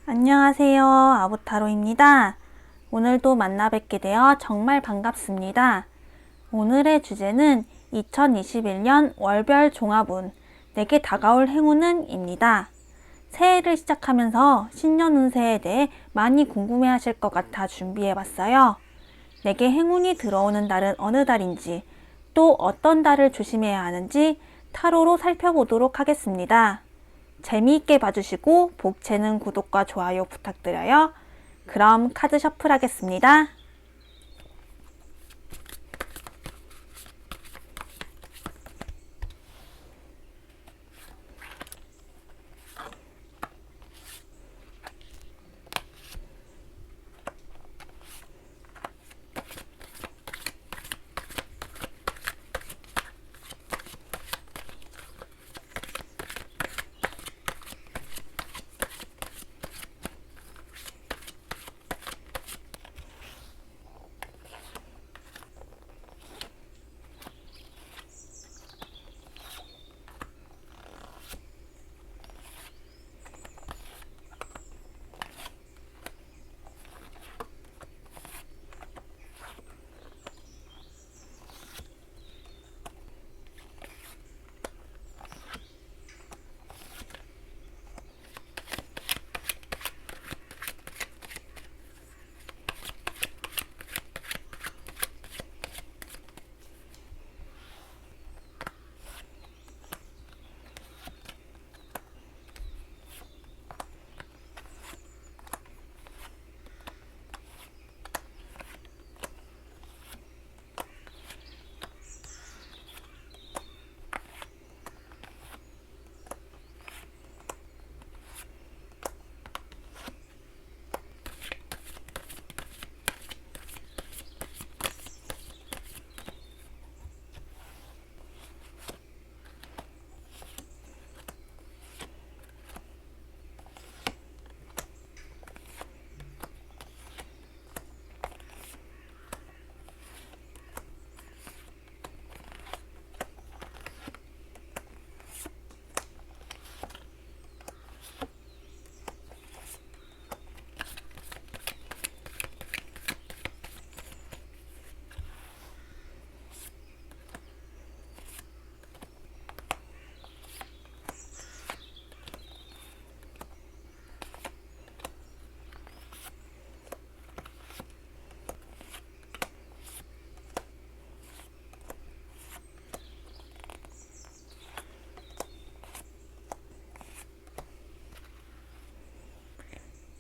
안녕하세요. 아보타로입니다. 오늘도 만나 뵙게 되어 정말 반갑습니다. 오늘의 주제는 2021년 월별 종합운, 내게 다가올 행운은 입니다. 새해를 시작하면서 신년 운세에 대해 많이 궁금해 하실 것 같아 준비해 봤어요. 내게 행운이 들어오는 달은 어느 달인지, 또 어떤 달을 조심해야 하는지 타로로 살펴보도록 하겠습니다. 재미있게 봐주시고 복채는 구독과 좋아요 부탁드려요. 그럼 카드 셔플 하겠습니다.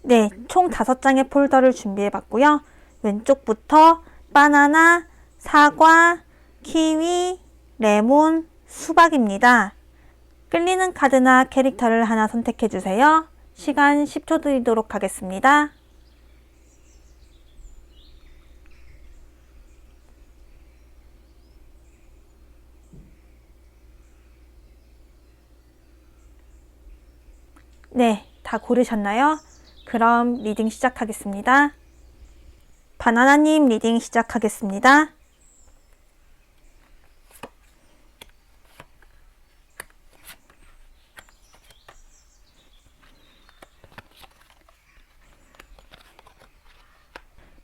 네, 총 5장의 폴더를 준비해 봤고요. 왼쪽부터 바나나, 사과, 키위, 레몬, 수박입니다. 끌리는 카드나 캐릭터를 하나 선택해 주세요. 시간 10초 드리도록 하겠습니다. 네, 다 고르셨나요? 그럼 리딩 시작하겠습니다. 바나나님 리딩 시작하겠습니다.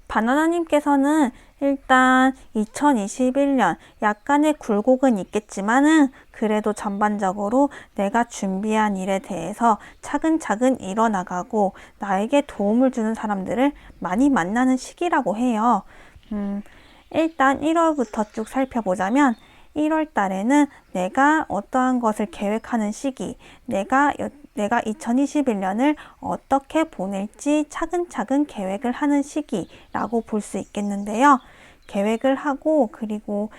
바나나님께서는 일단 2021년 약간의 굴곡은 있겠지만은 그래도 전반적으로 내가 준비한 일에 대해서 차근차근 이뤄나가고 나에게 도움을 주는 사람들을 많이 만나는 시기라고 해요. 일단 1월부터 쭉 살펴보자면 1월 달에는 내가 어떠한 것을 계획하는 시기, 내가 2021년을 어떻게 보낼지 차근차근 계획을 하는 시기라고 볼 수 있겠는데요. 계획을 하고 그리고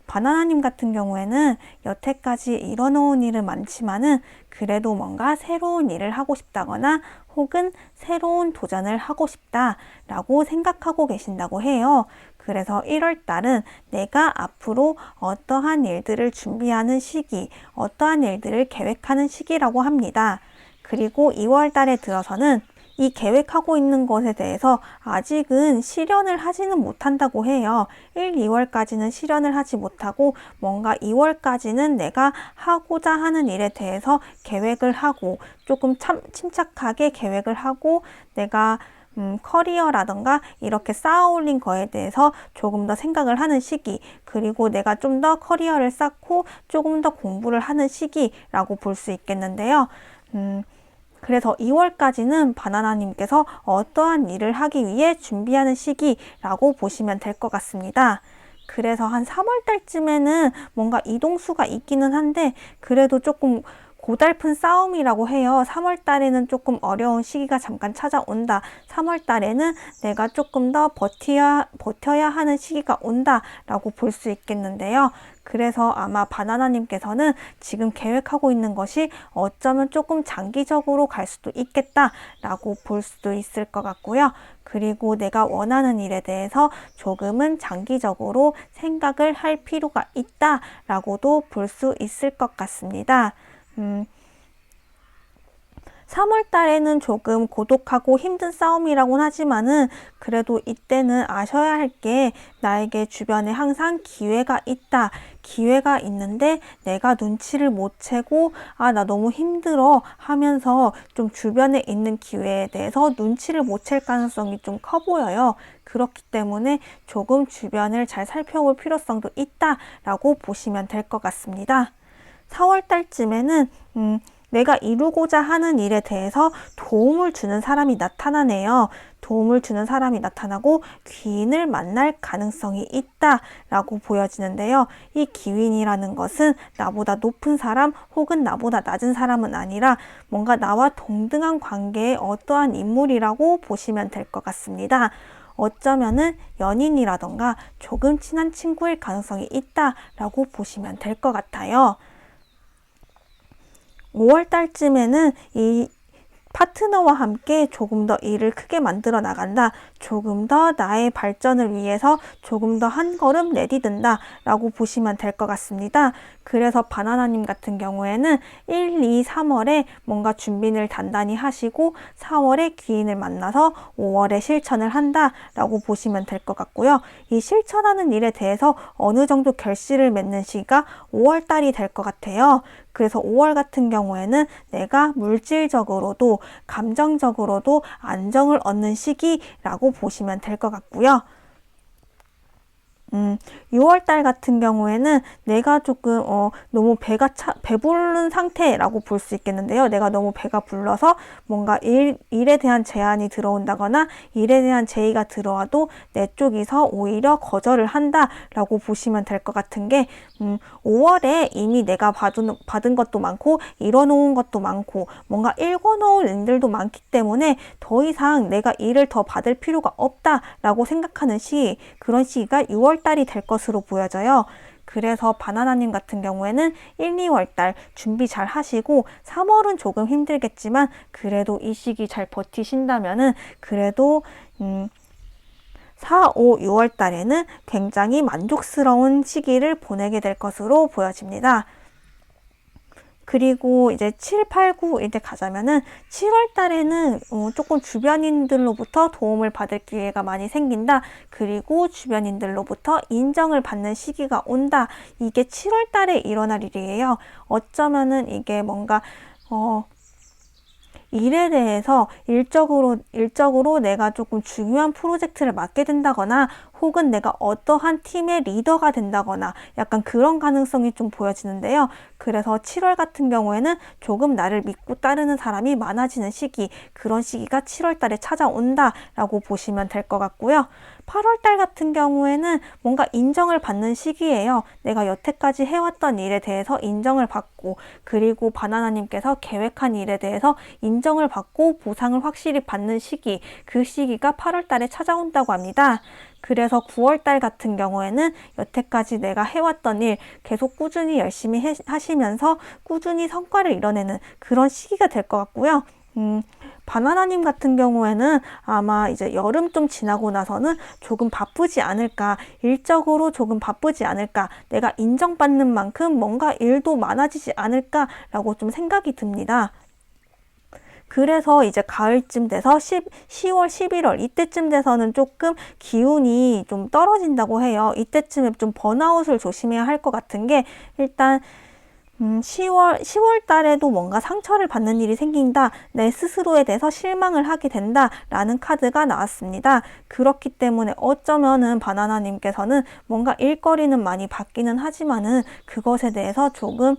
바나나님 같은 경우에는 여태까지 이뤄놓은 일은 많지만은 그래도 뭔가 새로운 일을 하고 싶다거나 혹은 새로운 도전을 하고 싶다라고 생각하고 계신다고 해요. 그래서 1월 달은 내가 앞으로 어떠한 일들을 준비하는 시기, 어떠한 일들을 계획하는 시기라고 합니다. 그리고 2월 달에 들어서는 이 계획하고 있는 것에 대해서 아직은 실현을 하지는 못한다고 해요. 1, 2월까지는 실현을 하지 못하고 뭔가 2월까지는 내가 하고자 하는 일에 대해서 계획을 하고 조금 침착하게 계획을 하고 내가 커리어라던가 이렇게 쌓아 올린 거에 대해서 조금 더 생각을 하는 시기, 그리고 내가 좀 더 커리어를 쌓고 조금 더 공부를 하는 시기라고 볼 수 있겠는데요. 그래서 2월까지는 바나나님께서 어떠한 일을 하기 위해 준비하는 시기라고 보시면 될 것 같습니다. 그래서 한 3월 달쯤에는 뭔가 이동수가 있기는 한데 그래도 조금 고달픈 싸움이라고 해요. 3월 달에는 조금 어려운 시기가 잠깐 찾아온다. 3월 달에는 내가 조금 더 버텨야 하는 시기가 온다라고 볼 수 있겠는데요. 그래서 아마 바나나님께서는 지금 계획하고 있는 것이 어쩌면 조금 장기적으로 갈 수도 있겠다라고 볼 수도 있을 것 같고요. 그리고 내가 원하는 일에 대해서 조금은 장기적으로 생각을 할 필요가 있다라고도 볼 수 있을 것 같습니다. 3월 달에는 조금 고독하고 힘든 싸움이라고는 하지만은 그래도 이때는 아셔야 할 게 나에게 주변에 항상 기회가 있다. 기회가 있는데 내가 눈치를 못 채고 나 너무 힘들어 하면서 좀 주변에 있는 기회에 대해서 눈치를 못 챌 가능성이 좀 커 보여요. 그렇기 때문에 조금 주변을 잘 살펴볼 필요성도 있다라고 보시면 될 것 같습니다. 4월 달쯤에는 내가 이루고자 하는 일에 대해서 도움을 주는 사람이 나타나네요. 도움을 주는 사람이 나타나고 귀인을 만날 가능성이 있다라고 보여지는데요. 이 귀인이라는 것은 나보다 높은 사람 혹은 나보다 낮은 사람은 아니라 뭔가 나와 동등한 관계의 어떠한 인물이라고 보시면 될 것 같습니다. 어쩌면은 연인이라던가 조금 친한 친구일 가능성이 있다라고 보시면 될 것 같아요. 5월 달쯤에는 이 파트너와 함께 조금 더 일을 크게 만들어 나간다. 조금 더 나의 발전을 위해서 조금 더 한 걸음 내디든다 라고 보시면 될 것 같습니다. 그래서 바나나님 같은 경우에는 1, 2, 3월에 뭔가 준비를 단단히 하시고 4월에 귀인을 만나서 5월에 실천을 한다 라고 보시면 될 것 같고요. 이 실천하는 일에 대해서 어느 정도 결실을 맺는 시기가 5월 달이 될 것 같아요. 그래서 5월 같은 경우에는 내가 물질적으로도 감정적으로도 안정을 얻는 시기라고 보시면 될 것 같고요. 6월 달 같은 경우에는 내가 조금 너무 배부른 상태라고 볼 수 있겠는데요. 내가 너무 배가 불러서 뭔가 일에 대한 제안이 들어온다거나 일에 대한 제의가 들어와도 내 쪽에서 오히려 거절을 한다라고 보시면 될 것 같은 게 5월에 이미 내가 받은 것도 많고 이뤄놓은 것도 많고 뭔가 읽어놓을 일들도 많기 때문에 더 이상 내가 일을 더 받을 필요가 없다라고 생각하는 시기, 그런 시기가 6월 달이 될 것으로 보여져요. 그래서 바나나님 같은 경우에는 1, 2월 달 준비 잘 하시고 3월은 조금 힘들겠지만 그래도 이 시기 잘 버티신다면은 그래도 4, 5, 6월 달에는 굉장히 만족스러운 시기를 보내게 될 것으로 보여집니다. 그리고 이제 7, 8, 9 이때 가자면은 7월 달에는 조금 주변인들로부터 도움을 받을 기회가 많이 생긴다. 그리고 주변인들로부터 인정을 받는 시기가 온다. 이게 7월 달에 일어날 일이에요. 어쩌면은 이게 뭔가 일에 대해서 일적으로 내가 조금 중요한 프로젝트를 맡게 된다거나 혹은 내가 어떠한 팀의 리더가 된다거나 약간 그런 가능성이 좀 보여지는데요. 그래서 7월 같은 경우에는 조금 나를 믿고 따르는 사람이 많아지는 시기, 그런 시기가 7월 달에 찾아온다라고 보시면 될 것 같고요. 8월 달 같은 경우에는 뭔가 인정을 받는 시기예요. 내가 여태까지 해왔던 일에 대해서 인정을 받고 그리고 바나나님께서 계획한 일에 대해서 인정을 받고 보상을 확실히 받는 시기, 그 시기가 8월 달에 찾아온다고 합니다. 그래서 9월 달 같은 경우에는 여태까지 내가 해왔던 일 계속 꾸준히 열심히 하시면서 꾸준히 성과를 이뤄내는 그런 시기가 될 것 같고요. 바나나님 같은 경우에는 아마 이제 여름 좀 지나고 나서는 조금 바쁘지 않을까, 일적으로 조금 바쁘지 않을까, 내가 인정받는 만큼 뭔가 일도 많아지지 않을까라고 좀 생각이 듭니다. 그래서 이제 가을쯤 돼서 10월, 11월 이때쯤 돼서는 조금 기운이 좀 떨어진다고 해요. 이때쯤에 좀 번아웃을 조심해야 할 것 같은 게 일단 10월 달에도 뭔가 상처를 받는 일이 생긴다. 내 스스로에 대해서 실망을 하게 된다. 라는 카드가 나왔습니다. 그렇기 때문에 어쩌면은 바나나님께서는 뭔가 일거리는 많이 받기는 하지만은 그것에 대해서 조금,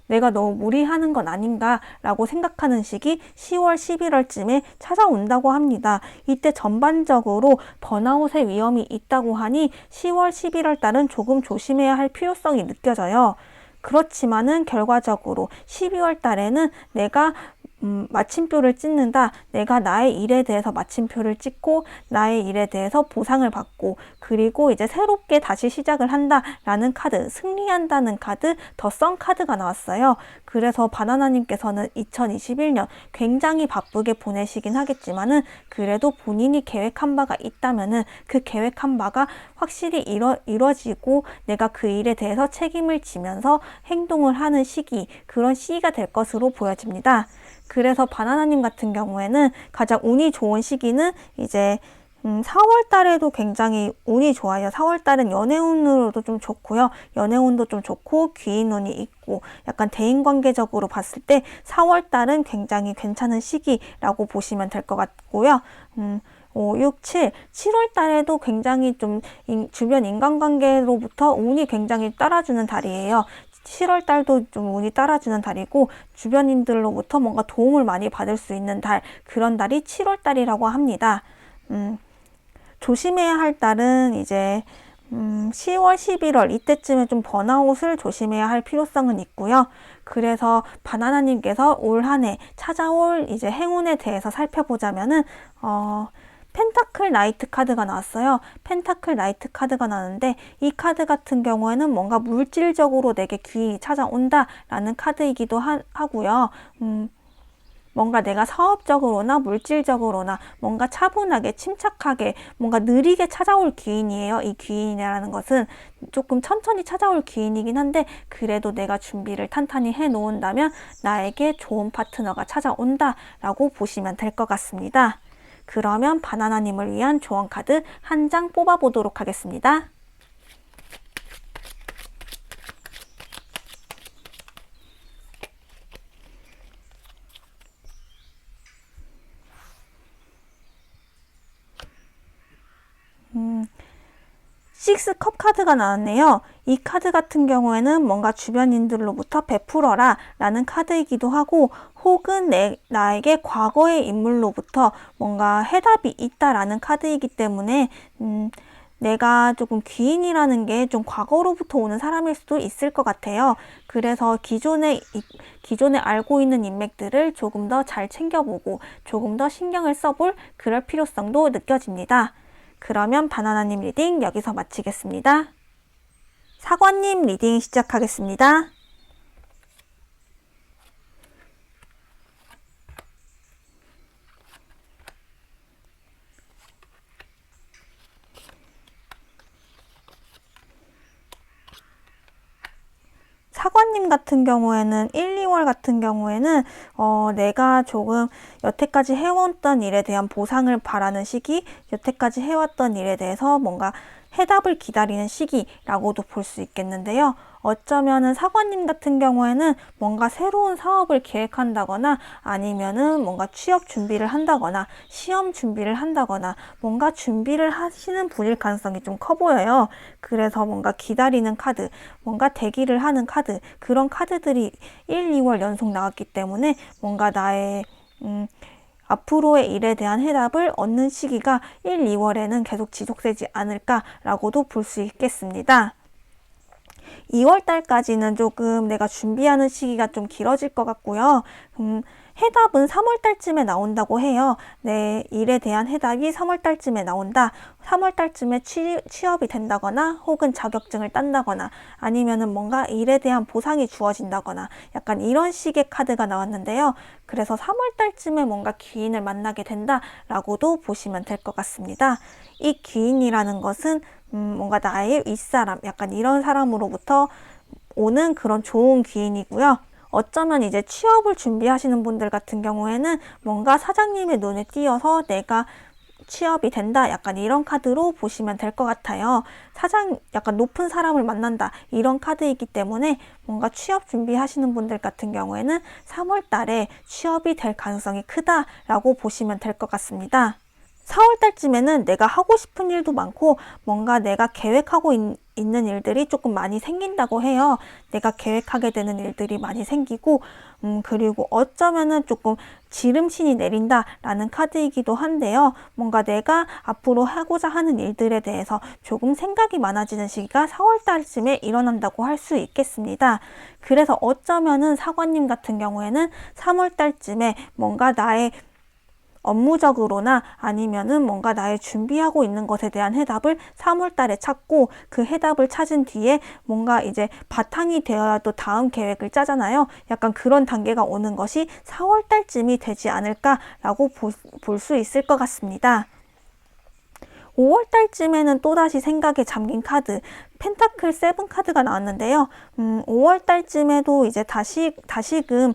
내가 너무 무리하는 건 아닌가 라고 생각하는 시기 10월, 11월쯤에 찾아온다고 합니다. 이때 전반적으로 번아웃의 위험이 있다고 하니 10월, 11월 달은 조금 조심해야 할 필요성이 느껴져요. 그렇지만은 결과적으로 12월 달에는 내가 마침표를 찍는다. 내가 나의 일에 대해서 마침표를 찍고 나의 일에 대해서 보상을 받고 그리고 이제 새롭게 다시 시작을 한다 라는 카드, 승리한다는 카드, 더 선 카드가 나왔어요. 그래서 바나나님께서는 2021년 굉장히 바쁘게 보내시긴 하겠지만은 그래도 본인이 계획한 바가 있다면은 그 계획한 바가 확실히 이뤄지고 내가 그 일에 대해서 책임을 지면서 행동을 하는 시기, 그런 시기가 될 것으로 보여집니다. 그래서 바나나님 같은 경우에는 가장 운이 좋은 시기는 이제 4월 달에도 굉장히 운이 좋아요. 4월 달은 연애운으로도 좀 좋고요. 연애운도 좀 좋고 귀인운이 있고 약간 대인관계적으로 봤을 때 4월 달은 굉장히 괜찮은 시기라고 보시면 될 것 같고요. 5, 6, 7, 7월 달에도 굉장히 좀 주변 인간관계로부터 운이 굉장히 따라주는 달이에요. 7월 달도 좀 운이 따라주는 달이고 주변인들로부터 뭔가 도움을 많이 받을 수 있는 달, 그런 달이 7월 달이라고 합니다. 조심해야 할 달은 이제 10월, 11월 이때쯤에 좀 번아웃을 조심해야 할 필요성은 있고요. 그래서 바나나님께서 올 한 해 찾아올 이제 행운에 대해서 살펴보자면은 펜타클 나이트 카드가 나왔어요. 펜타클 나이트 카드가 나왔는데 이 카드 같은 경우에는 뭔가 물질적으로 내게 귀인이 찾아온다 라는 카드이기도 하고요. 뭔가 내가 사업적으로나 물질적으로나 뭔가 차분하게 침착하게 뭔가 느리게 찾아올 귀인이에요. 이 귀인이라는 것은 조금 천천히 찾아올 귀인이긴 한데 그래도 내가 준비를 탄탄히 해 놓은다면 나에게 좋은 파트너가 찾아온다 라고 보시면 될 것 같습니다. 그러면 바나나님을 위한 조언 카드 한 장 뽑아보도록 하겠습니다. 식스 컵 카드가 나왔네요. 이 카드 같은 경우에는 뭔가 주변인들로부터 베풀어라 라는 카드이기도 하고 혹은 나에게 과거의 인물로부터 뭔가 해답이 있다라는 카드이기 때문에 내가 조금 귀인이라는 게 좀 과거로부터 오는 사람일 수도 있을 것 같아요. 그래서 기존에 알고 있는 인맥들을 조금 더 잘 챙겨보고 조금 더 신경을 써볼 그럴 필요성도 느껴집니다. 그러면 바나나님 리딩 여기서 마치겠습니다. 사관님 리딩 시작하겠습니다. 사관님 같은 경우에는 1, 2월 같은 경우에는 내가 조금 여태까지 해왔던 일에 대한 보상을 바라는 시기, 여태까지 해왔던 일에 대해서 뭔가 해답을 기다리는 시기라고도 볼 수 있겠는데요. 어쩌면은 사관님 같은 경우에는 뭔가 새로운 사업을 계획한다거나 아니면은 뭔가 취업 준비를 한다거나 시험 준비를 한다거나 뭔가 준비를 하시는 분일 가능성이 좀 커 보여요. 그래서 뭔가 기다리는 카드, 뭔가 대기를 하는 카드, 그런 카드들이 1, 2월 연속 나왔기 때문에 뭔가 나의 앞으로의 일에 대한 해답을 얻는 시기가 1, 2월에는 계속 지속되지 않을까라고도 볼 수 있겠습니다. 2월 달까지는 조금 내가 준비하는 시기가 좀 길어질 것 같고요. 해답은 3월 달쯤에 나온다고 해요. 내 일에 대한 해답이 3월 달쯤에 나온다. 3월 달쯤에 취업이 된다거나 혹은 자격증을 딴다거나 아니면은 뭔가 일에 대한 보상이 주어진다거나 약간 이런 식의 카드가 나왔는데요. 그래서 3월 달쯤에 뭔가 귀인을 만나게 된다라고도 보시면 될 것 같습니다. 이 귀인이라는 것은 뭔가 나의 윗사람, 약간 이런 사람으로부터 오는 그런 좋은 귀인이고요. 어쩌면 이제 취업을 준비하시는 분들 같은 경우에는 뭔가 사장님의 눈에 띄어서 내가 취업이 된다, 약간 이런 카드로 보시면 될 것 같아요. 약간 높은 사람을 만난다, 이런 카드이기 때문에 뭔가 취업 준비하시는 분들 같은 경우에는 3월 달에 취업이 될 가능성이 크다라고 보시면 될 것 같습니다. 4월 달쯤에는 내가 하고 싶은 일도 많고 뭔가 내가 계획하고 있는 일들이 조금 많이 생긴다고 해요. 내가 계획하게 되는 일들이 많이 생기고 그리고 어쩌면은 조금 지름신이 내린다라는 카드이기도 한데요. 뭔가 내가 앞으로 하고자 하는 일들에 대해서 조금 생각이 많아지는 시기가 4월 달쯤에 일어난다고 할 수 있겠습니다. 그래서 어쩌면은 사관님 같은 경우에는 3월 달쯤에 뭔가 나의 업무적으로나 아니면은 뭔가 나의 준비하고 있는 것에 대한 해답을 3월 달에 찾고 그 해답을 찾은 뒤에 뭔가 이제 바탕이 되어야 또 다음 계획을 짜잖아요. 약간 그런 단계가 오는 것이 4월 달쯤이 되지 않을까라고 볼 수 있을 것 같습니다. 5월 달쯤에는 또다시 생각에 잠긴 카드, 펜타클 7 카드가 나왔는데요. 5월 달쯤에도 이제 다시금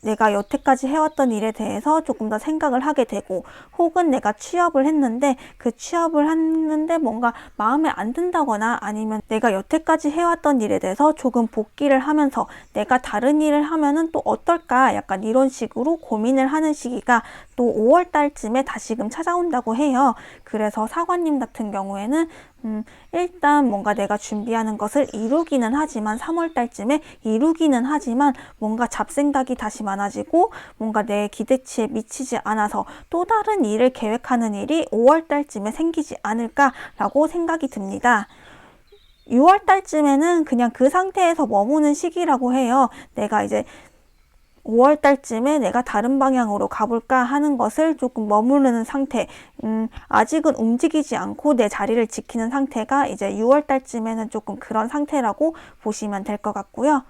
내가 여태까지 해왔던 일에 대해서 조금 더 생각을 하게 되고, 혹은 내가 취업을 했는데 그 취업을 했는데 뭔가 마음에 안 든다거나 아니면 내가 여태까지 해왔던 일에 대해서 조금 복귀를 하면서 내가 다른 일을 하면은 또 어떨까, 약간 이런 식으로 고민을 하는 시기가 또 5월 달쯤에 다시금 찾아온다고 해요. 그래서 사관님 같은 경우에는 일단 뭔가 내가 준비하는 것을 이루기는 하지만 3월 달쯤에 이루기는 하지만 뭔가 잡생각이 다시 많아지고 뭔가 내 기대치에 미치지 않아서 또 다른 일을 계획하는 일이 5월 달쯤에 생기지 않을까라고 생각이 듭니다. 6월 달쯤에는 그냥 그 상태에서 머무는 시기라고 해요. 내가 이제 5월 달쯤에 내가 다른 방향으로 가볼까 하는 것을 조금 머무르는 상태, 아직은 움직이지 않고 내 자리를 지키는 상태가 이제 6월 달쯤에는 조금 그런 상태라고 보시면 될 것 같고요.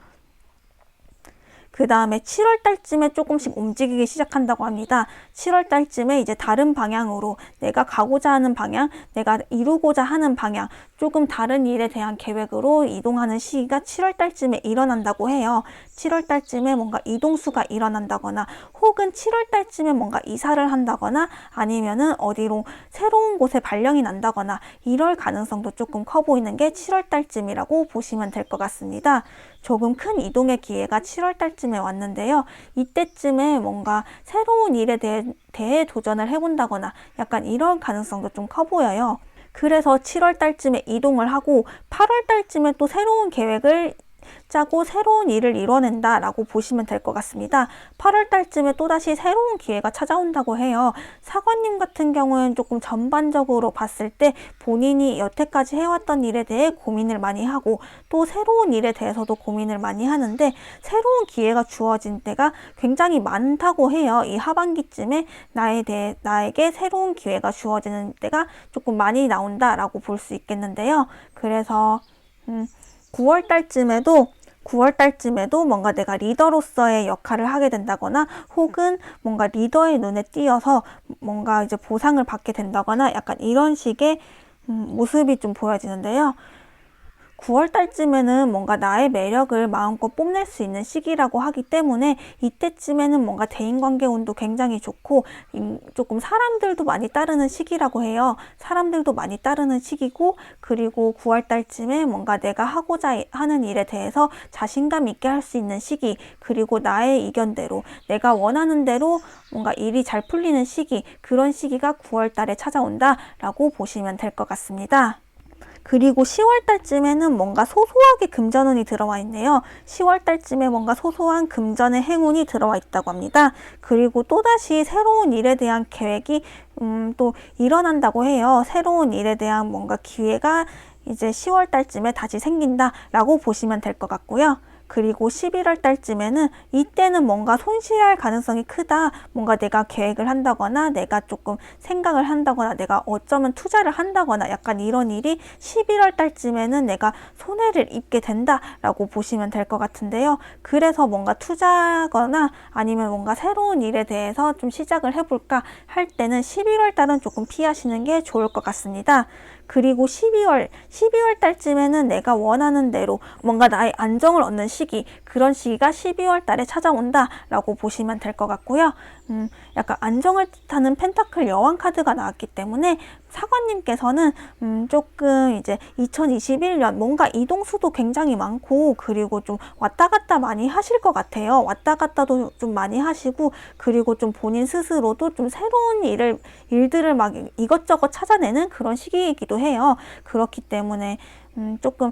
그 다음에 7월 달쯤에 조금씩 움직이기 시작한다고 합니다. 7월 달쯤에 이제 다른 방향으로 내가 가고자 하는 방향, 내가 이루고자 하는 방향, 조금 다른 일에 대한 계획으로 이동하는 시기가 7월 달쯤에 일어난다고 해요. 7월 달쯤에 뭔가 이동수가 일어난다거나 혹은 7월 달쯤에 뭔가 이사를 한다거나 아니면은 어디로 새로운 곳에 발령이 난다거나 이럴 가능성도 조금 커 보이는 게 7월 달쯤이라고 보시면 될 것 같습니다. 조금 큰 이동의 기회가 7월 달쯤에 왔는데요. 이때쯤에 뭔가 새로운 일에 대해 도전을 해본다거나 약간 이런 가능성도 좀 커 보여요. 그래서 7월 달쯤에 이동을 하고 8월 달쯤에 또 새로운 계획을 짜고 새로운 일을 이뤄낸다라고 보시면 될 것 같습니다. 8월 달쯤에 또다시 새로운 기회가 찾아온다고 해요. 사관님 같은 경우는 조금 전반적으로 봤을 때 본인이 여태까지 해왔던 일에 대해 고민을 많이 하고 또 새로운 일에 대해서도 고민을 많이 하는데 새로운 기회가 주어진 때가 굉장히 많다고 해요. 이 하반기쯤에 나에게 새로운 기회가 주어지는 때가 조금 많이 나온다라고 볼 수 있겠는데요. 그래서 9월 달쯤에도 뭔가 내가 리더로서의 역할을 하게 된다거나 혹은 뭔가 리더의 눈에 띄어서 뭔가 이제 보상을 받게 된다거나 약간 이런 식의 모습이 좀 보여지는데요. 9월 달쯤에는 뭔가 나의 매력을 마음껏 뽐낼 수 있는 시기라고 하기 때문에 이때쯤에는 뭔가 대인관계 운도 굉장히 좋고 조금 사람들도 많이 따르는 시기라고 해요. 사람들도 많이 따르는 시기고 그리고 9월 달쯤에 뭔가 내가 하고자 하는 일에 대해서 자신감 있게 할 수 있는 시기 그리고 나의 의견대로 내가 원하는 대로 뭔가 일이 잘 풀리는 시기 그런 시기가 9월 달에 찾아온다라고 보시면 될 것 같습니다. 그리고 10월 달쯤에는 뭔가 소소하게 금전운이 들어와 있네요. 10월 달쯤에 뭔가 소소한 금전의 행운이 들어와 있다고 합니다. 그리고 또다시 새로운 일에 대한 계획이 또 일어난다고 해요. 새로운 일에 대한 뭔가 기회가 이제 10월 달쯤에 다시 생긴다라고 보시면 될 것 같고요. 그리고 11월 달쯤에는 이때는 뭔가 손실할 가능성이 크다. 뭔가 내가 계획을 한다거나 내가 조금 생각을 한다거나 내가 어쩌면 투자를 한다거나 약간 이런 일이 11월 달쯤에는 내가 손해를 입게 된다라고 보시면 될 것 같은데요. 그래서 뭔가 투자하거나 아니면 뭔가 새로운 일에 대해서 좀 시작을 해볼까 할 때는 11월 달은 조금 피하시는 게 좋을 것 같습니다. 그리고 12월 달쯤에는 내가 원하는 대로 뭔가 나의 안정을 얻는 시기, 그런 시기가 12월 달에 찾아온다 라고 보시면 될 것 같고요. 약간 안정을 뜻하는 펜타클 여왕 카드가 나왔기 때문에 사관님께서는 조금 이제 2021년 뭔가 이동수도 굉장히 많고, 그리고 좀 왔다 갔다 많이 하실 것 같아요. 왔다 갔다도 좀 많이 하시고, 그리고 좀 본인 스스로도 좀 새로운 일들을 막 이것저것 찾아내는 그런 시기이기도 해요. 그렇기 때문에 조금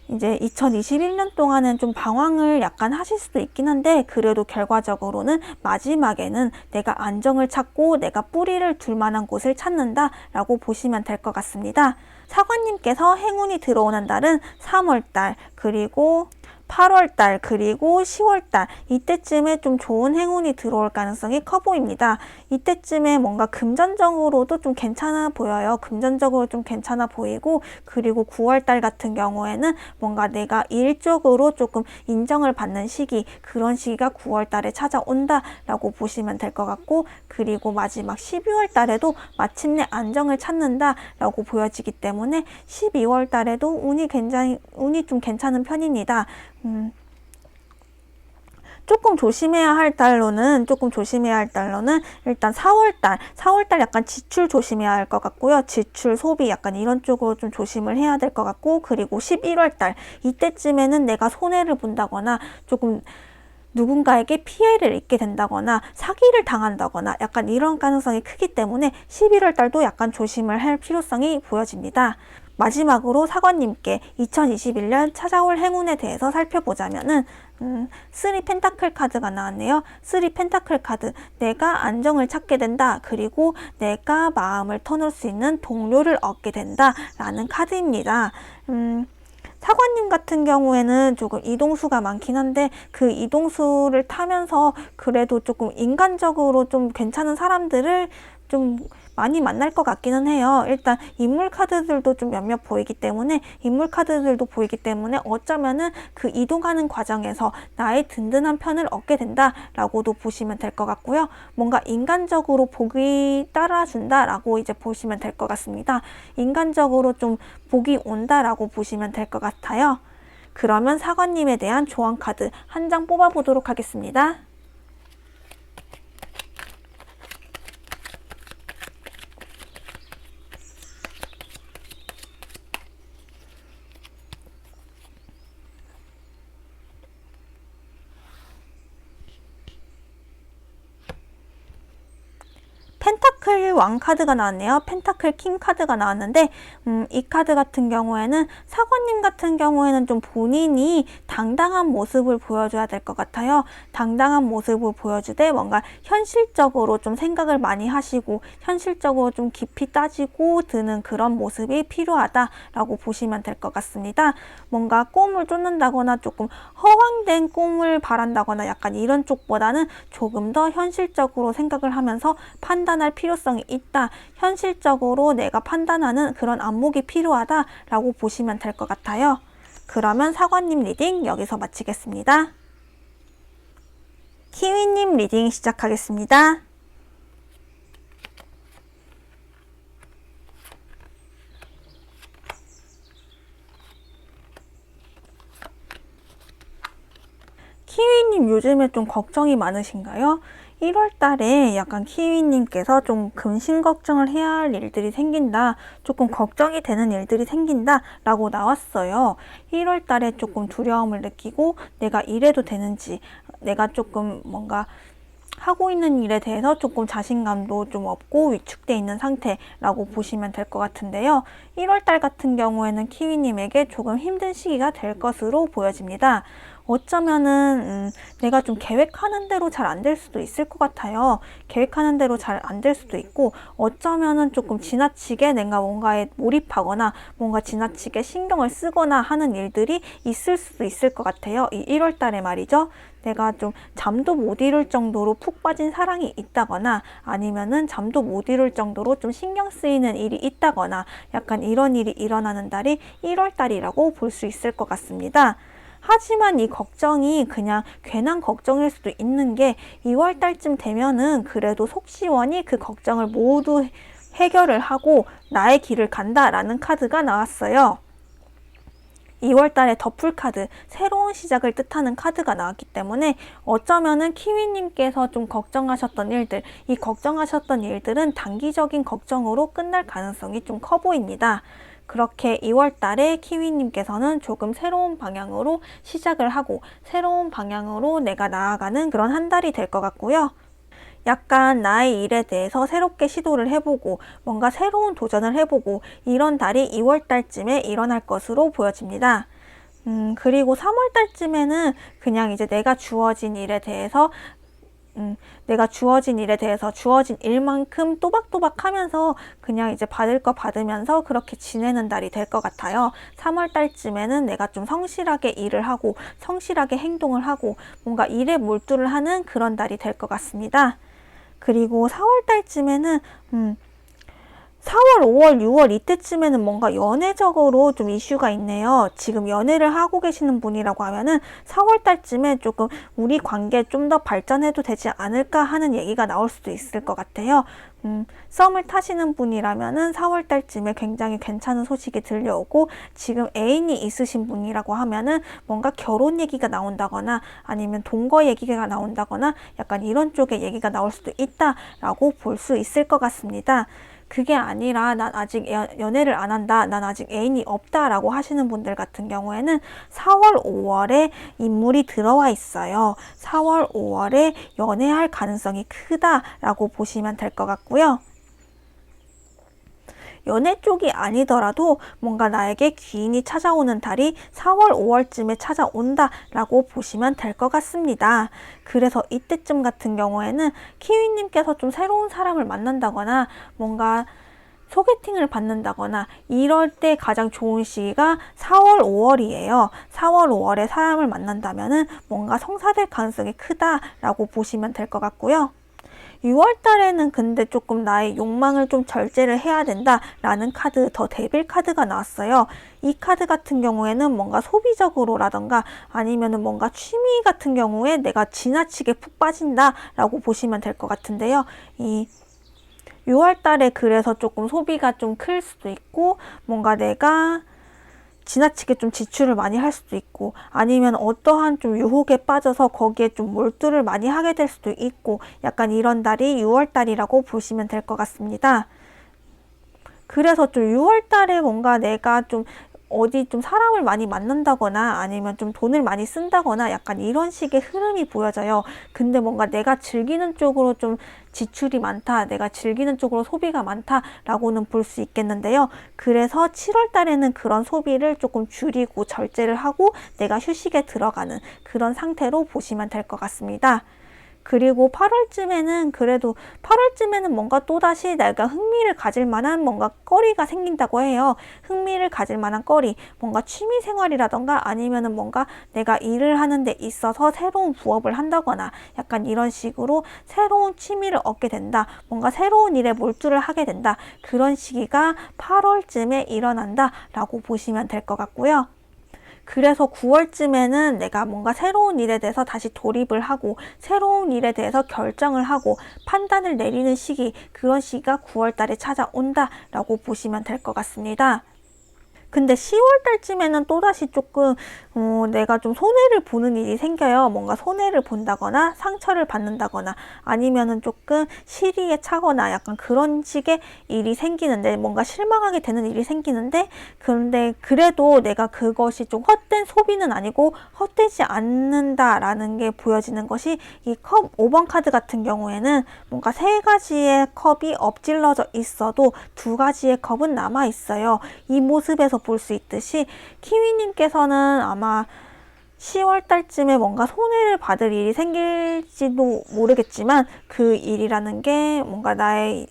이제 2021년 동안은 좀 방황을 약간 하실 수도 있긴 한데, 그래도 결과적으로는 마지막에는 내가 안정을 찾고 내가 뿌리를 둘 만한 곳을 찾는다 라고 보시면 될 것 같습니다. 사관님께서 행운이 들어오는 달은 3월달, 그리고 8월달, 그리고 10월달, 이때쯤에 좀 좋은 행운이 들어올 가능성이 커 보입니다. 이때쯤에 뭔가 금전적으로도 좀 괜찮아 보여요. 금전적으로 좀 괜찮아 보이고, 그리고 9월달 같은 경우에는 뭔가 내가 일적으로 조금 인정을 받는 시기, 그런 시기가 9월달에 찾아온다 라고 보시면 될 것 같고, 그리고 마지막 12월달에도 마침내 안정을 찾는다 라고 보여지기 때문에 12월달에도 운이 좀 괜찮은 편입니다. 조금 조심해야 할 달로는 일단 4월달 약간 지출 조심해야 할 것 같고요. 지출, 소비 약간 이런 쪽으로 좀 조심을 해야 될 것 같고, 그리고 11월달 이때쯤에는 내가 손해를 본다거나 조금 누군가에게 피해를 입게 된다거나 사기를 당한다거나 약간 이런 가능성이 크기 때문에 11월 달도 약간 조심을 할 필요성이 보여집니다. 마지막으로 사관님께 2021년 찾아올 행운에 대해서 살펴보자면은 3 펜타클 카드가 나왔네요. 3 펜타클 카드, 내가 안정을 찾게 된다, 그리고 내가 마음을 터놓을 수 있는 동료를 얻게 된다 라는 카드입니다. 사관님 같은 경우에는 조금 이동수가 많긴 한데, 그 이동수를 타면서 그래도 조금 인간적으로 좀 괜찮은 사람들을 좀 많이 만날 것 같기는 해요. 일단 인물 카드들도 좀 몇몇 보이기 때문에 어쩌면은 그 이동하는 과정에서 나의 든든한 편을 얻게 된다라고도 보시면 될 것 같고요. 뭔가 인간적으로 복이 따라준다라고 이제 보시면 될 것 같습니다. 인간적으로 좀 복이 온다라고 보시면 될 것 같아요. 그러면 사관님에 대한 조언 카드 한 장 뽑아보도록 하겠습니다. 펜타클 왕 카드가 나왔네요. 펜타클 킹 카드가 나왔는데, 이 카드 같은 경우에는 사관님 같은 경우에는 좀 본인이 당당한 모습을 보여줘야 될 것 같아요. 당당한 모습을 보여주되 뭔가 현실적으로 좀 생각을 많이 하시고 현실적으로 좀 깊이 따지고 드는 그런 모습이 필요하다라고 보시면 될 것 같습니다. 뭔가 꿈을 쫓는다거나 조금 허황된 꿈을 바란다거나 약간 이런 쪽보다는 조금 더 현실적으로 생각을 하면서 판단할 필요성이 있다. 현실적으로 내가 판단하는 그런 안목이 필요하다라고 보시면 될 것 같아요. 그러면 사관님 리딩 여기서 마치겠습니다. 키위님 리딩 시작하겠습니다. 키위님 요즘에 좀 걱정이 많으신가요? 1월 달에 약간 키위님께서 좀 근심 걱정을 해야 할 일들이 생긴다, 조금 걱정이 되는 일들이 생긴다 라고 나왔어요. 1월 달에 조금 두려움을 느끼고 내가 이래도 되는지, 내가 조금 뭔가 하고 있는 일에 대해서 조금 자신감도 좀 없고 위축되어 있는 상태라고 보시면 될 것 같은데요. 1월달 같은 경우에는 키위님에게 조금 힘든 시기가 될 것으로 보여집니다. 어쩌면은 내가 좀 계획하는 대로 잘 안 될 수도 있을 것 같아요. 계획하는 대로 잘 안 될 수도 있고, 어쩌면은 조금 지나치게 내가 뭔가에 몰입하거나 뭔가 지나치게 신경을 쓰거나 하는 일들이 있을 수도 있을 것 같아요. 이 1월 달에 말이죠. 내가 좀 잠도 못 이룰 정도로 푹 빠진 사랑이 있다거나, 아니면은 잠도 못 이룰 정도로 좀 신경 쓰이는 일이 있다거나, 약간 이런 일이 일어나는 달이 1월 달이라고 볼 수 있을 것 같습니다. 하지만 이 걱정이 그냥 괜한 걱정일 수도 있는 게, 2월 달쯤 되면은 그래도 속 시원히 그 걱정을 모두 해결을 하고 나의 길을 간다라는 카드가 나왔어요. 2월 달에 더풀 카드, 새로운 시작을 뜻하는 카드가 나왔기 때문에 어쩌면은 키위님께서 좀 걱정하셨던 일들, 이 걱정하셨던 일들은 단기적인 걱정으로 끝날 가능성이 좀 커 보입니다. 그렇게 2월 달에 키위님께서는 조금 새로운 방향으로 시작을 하고 새로운 방향으로 내가 나아가는 그런 한 달이 될 것 같고요. 약간 나의 일에 대해서 새롭게 시도를 해보고 뭔가 새로운 도전을 해보고 이런 달이 2월 달쯤에 일어날 것으로 보여집니다. 그리고 3월 달쯤에는 그냥 이제 내가 주어진 일에 대해서 주어진 일만큼 또박또박 하면서 그냥 이제 받을 거 받으면서 그렇게 지내는 달이 될 것 같아요. 3월 달쯤에는 내가 좀 성실하게 일을 하고 성실하게 행동을 하고 뭔가 일에 몰두를 하는 그런 달이 될 것 같습니다. 그리고 4월 달쯤에는 4월, 5월, 6월 이때쯤에는 뭔가 연애적으로 좀 이슈가 있네요. 지금 연애를 하고 계시는 분이라고 하면은 4월 달쯤에 조금 우리 관계 좀 더 발전해도 되지 않을까 하는 얘기가 나올 수도 있을 것 같아요. 썸을 타시는 분이라면은 4월 달쯤에 굉장히 괜찮은 소식이 들려오고 지금 애인이 있으신 분이라고 하면은 뭔가 결혼 얘기가 나온다거나 아니면 동거 얘기가 나온다거나 약간 이런 쪽의 얘기가 나올 수도 있다라고 볼 수 있을 것 같습니다. 그게 아니라 난 아직 연애를 안 한다, 난 아직 애인이 없다 라고 하시는 분들 같은 경우에는 4월, 5월에 인물이 들어와 있어요. 4월, 5월에 연애할 가능성이 크다라고 보시면 될 것 같고요. 연애 쪽이 아니더라도 뭔가 나에게 귀인이 찾아오는 달이 4월, 5월쯤에 찾아온다 라고 보시면 될 것 같습니다. 그래서 이때쯤 같은 경우에는 키위님께서 좀 새로운 사람을 만난다거나 뭔가 소개팅을 받는다거나 이럴 때 가장 좋은 시기가 4월, 5월이에요. 4월, 5월에 사람을 만난다면은 뭔가 성사될 가능성이 크다라고 보시면 될 것 같고요. 6월 달에는 근데 조금 나의 욕망을 좀 절제를 해야 된다라는 카드, 더 데빌 카드가 나왔어요. 이 카드 같은 경우에는 뭔가 소비적으로라던가 아니면은 뭔가 취미 같은 경우에 내가 지나치게 푹 빠진다라고 보시면 될 것 같은데요. 이 6월 달에 그래서 조금 소비가 좀 클 수도 있고 뭔가 내가 지나치게 좀 지출을 많이 할 수도 있고 아니면 어떠한 좀 유혹에 빠져서 거기에 좀 몰두를 많이 하게 될 수도 있고 약간 이런 달이 6월 달이라고 보시면 될 것 같습니다. 그래서 좀 6월 달에 뭔가 내가 좀 어디 좀 사람을 많이 만난다거나 아니면 좀 돈을 많이 쓴다거나 약간 이런 식의 흐름이 보여져요. 근데 뭔가 내가 즐기는 쪽으로 좀 지출이 많다, 내가 즐기는 쪽으로 소비가 많다라고는 볼 수 있겠는데요. 그래서 7월 달에는 그런 소비를 조금 줄이고 절제를 하고 내가 휴식에 들어가는 그런 상태로 보시면 될 것 같습니다. 그리고 8월쯤에는 뭔가 또다시 내가 흥미를 가질 만한 뭔가 거리가 생긴다고 해요. 흥미를 가질 만한 거리, 뭔가 취미 생활이라던가 아니면은 뭔가 내가 일을 하는 데 있어서 새로운 부업을 한다거나 약간 이런 식으로 새로운 취미를 얻게 된다. 뭔가 새로운 일에 몰두를 하게 된다. 그런 시기가 8월쯤에 일어난다 라고 보시면 될 것 같고요. 그래서 9월쯤에는 내가 뭔가 새로운 일에 대해서 다시 돌입을 하고 새로운 일에 대해서 결정을 하고 판단을 내리는 시기, 그런 시기가 9월 달에 찾아온다 라고 보시면 될 것 같습니다. 근데 10월 달쯤에는 또다시 조금 내가 좀 손해를 보는 일이 생겨요. 뭔가 손해를 본다거나 상처를 받는다거나 아니면은 조금 시리에 차거나 약간 그런 식의 일이 생기는데 뭔가 실망하게 되는 일이 생기는데 그런데 그래도 내가 그것이 좀 헛된 소비는 아니고 헛되지 않는다라는 게 보여지는 것이 이 컵 5번 카드 같은 경우에는 뭔가 3가지의 컵이 엎질러져 있어도 2가지의 컵은 남아 있어요. 이 모습에서 볼 수 있듯이 키위님께서는 아마 10월 달쯤에 뭔가 손해를 받을 일이 생길지도 모르겠지만 그 일이라는 게 뭔가 나의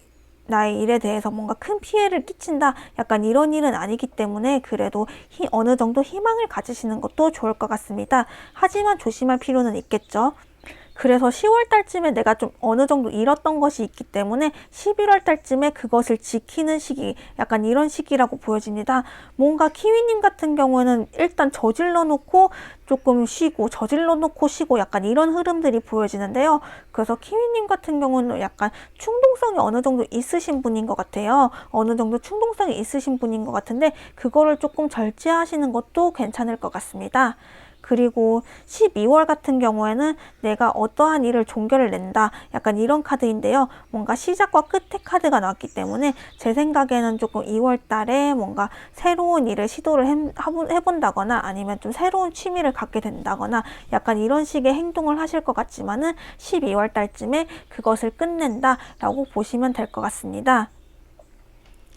일에 대해서 뭔가 큰 피해를 끼친다 약간 이런 일은 아니기 때문에 그래도 어느 정도 희망을 가지시는 것도 좋을 것 같습니다. 하지만 조심할 필요는 있겠죠. 그래서 10월 달쯤에 내가 좀 어느 정도 잃었던 것이 있기 때문에 11월 달쯤에 그것을 지키는 시기, 약간 이런 시기라고 보여집니다. 뭔가 키위님 같은 경우에는 일단 저질러 놓고 조금 쉬고 저질러 놓고 쉬고 약간 이런 흐름들이 보여지는데요. 그래서 키위님 같은 경우는 약간 충동성이 어느 정도 있으신 분인 것 같아요. 어느 정도 충동성이 있으신 분인 것 같은데 그거를 조금 절제하시는 것도 괜찮을 것 같습니다. 그리고 12월 같은 경우에는 내가 어떠한 일을 종결을 낸다. 약간 이런 카드인데요. 뭔가 시작과 끝의 카드가 나왔기 때문에 제 생각에는 조금 2월 달에 뭔가 새로운 일을 시도를 해본다거나 아니면 좀 새로운 취미를 갖게 된다거나 약간 이런 식의 행동을 하실 것 같지만은 12월 달쯤에 그것을 끝낸다 라고 보시면 될 것 같습니다.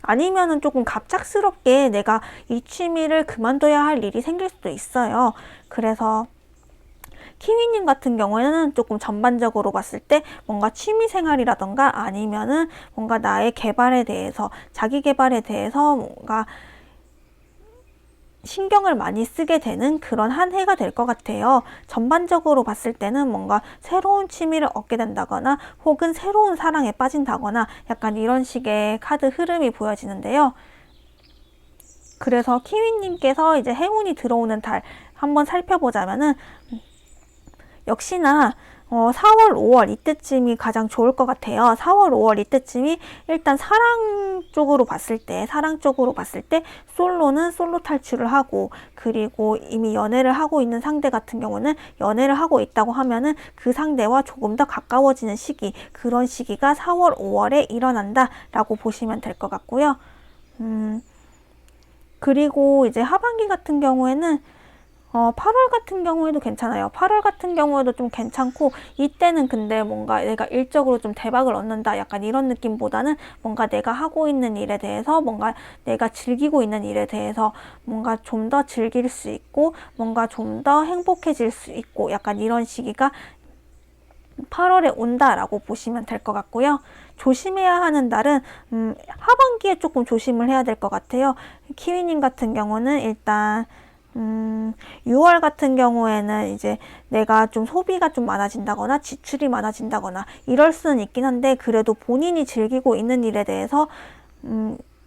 아니면은 조금 갑작스럽게 내가 이 취미를 그만둬야 할 일이 생길 수도 있어요. 그래서 키위님 같은 경우에는 조금 전반적으로 봤을 때 뭔가 취미 생활이라던가 아니면은 뭔가 나의 개발에 대해서, 자기 개발에 대해서 뭔가 신경을 많이 쓰게 되는 그런 한 해가 될 것 같아요. 전반적으로 봤을 때는 뭔가 새로운 취미를 얻게 된다거나 혹은 새로운 사랑에 빠진다거나 약간 이런 식의 카드 흐름이 보여지는데요. 그래서 키위님께서 이제 행운이 들어오는 달 한번 살펴보자면은 역시나 4월, 5월 이때쯤이 가장 좋을 것 같아요. 4월, 5월 이때쯤이 일단 사랑 쪽으로 봤을 때 솔로는 솔로 탈출을 하고 그리고 이미 연애를 하고 있는 상대 같은 경우는 연애를 하고 있다고 하면은 그 상대와 조금 더 가까워지는 시기, 그런 시기가 4월, 5월에 일어난다 라고 보시면 될 것 같고요. 그리고 이제 하반기 같은 경우에는 8월 같은 경우에도 괜찮아요. 8월 같은 경우에도 좀 괜찮고 이때는 근데 뭔가 내가 일적으로 좀 대박을 얻는다 약간 이런 느낌보다는 뭔가 내가 하고 있는 일에 대해서 뭔가 내가 즐기고 있는 일에 대해서 뭔가 좀 더 즐길 수 있고 뭔가 좀 더 행복해질 수 있고 약간 이런 시기가 8월에 온다라고 보시면 될 것 같고요. 조심해야 하는 달은 하반기에 조금 조심을 해야 될 것 같아요. 키위님 같은 경우는 일단 6월 같은 경우에는 이제 내가 좀 소비가 좀 많아진다거나 지출이 많아진다거나 이럴 수는 있긴 한데 그래도 본인이 즐기고 있는 일에 대해서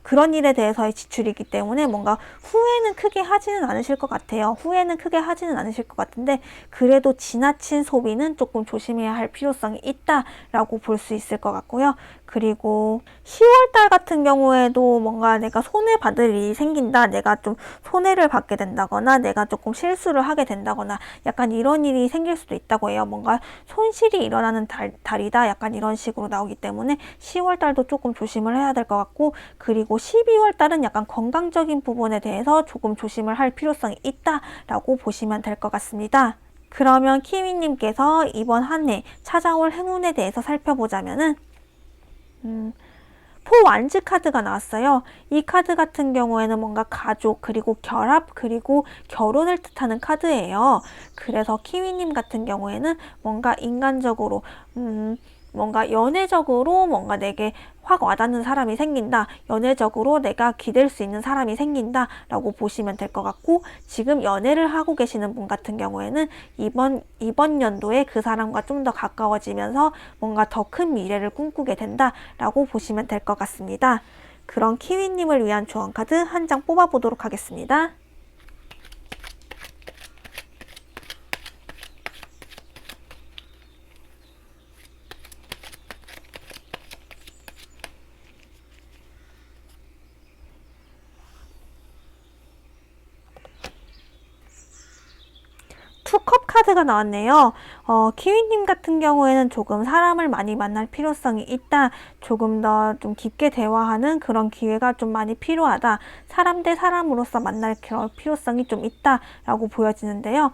그런 일에 대해서의 지출이기 때문에 뭔가 후회는 크게 하지는 않으실 것 같아요. 후회는 크게 하지는 않으실 것 같은데 그래도 지나친 소비는 조금 조심해야 할 필요성이 있다라고 볼 수 있을 것 같고요. 그리고 10월달 같은 경우에도 뭔가 내가 손해받을 일이 생긴다. 내가 좀 손해를 받게 된다거나 내가 조금 실수를 하게 된다거나 약간 이런 일이 생길 수도 있다고 해요. 뭔가 손실이 일어나는 달이다. 약간 이런 식으로 나오기 때문에 10월달도 조금 조심을 해야 될 것 같고 그리고 12월달은 약간 건강적인 부분에 대해서 조금 조심을 할 필요성이 있다라고 보시면 될 것 같습니다. 그러면 키위님께서 이번 한 해 찾아올 행운에 대해서 살펴보자면은 포완즈 카드가 나왔어요. 이 카드 같은 경우에는 뭔가 가족 그리고 결합 그리고 결혼을 뜻하는 카드예요. 그래서 키위님 같은 경우에는 뭔가 인간적으로 뭔가 연애적으로 뭔가 내게 확 와닿는 사람이 생긴다. 연애적으로 내가 기댈 수 있는 사람이 생긴다 라고 보시면 될 것 같고 지금 연애를 하고 계시는 분 같은 경우에는 이번 연도에 그 사람과 좀 더 가까워지면서 뭔가 더 큰 미래를 꿈꾸게 된다 라고 보시면 될 것 같습니다. 그런 키위님을 위한 조언 카드 한 장 뽑아보도록 하겠습니다. 투컵 카드가 나왔네요. 키위님 같은 경우에는 조금 사람을 많이 만날 필요성이 있다. 조금 더 좀 깊게 대화하는 그런 기회가 좀 많이 필요하다. 사람 대 사람으로서 만날 그런 필요성이 좀 있다라고 보여지는데요.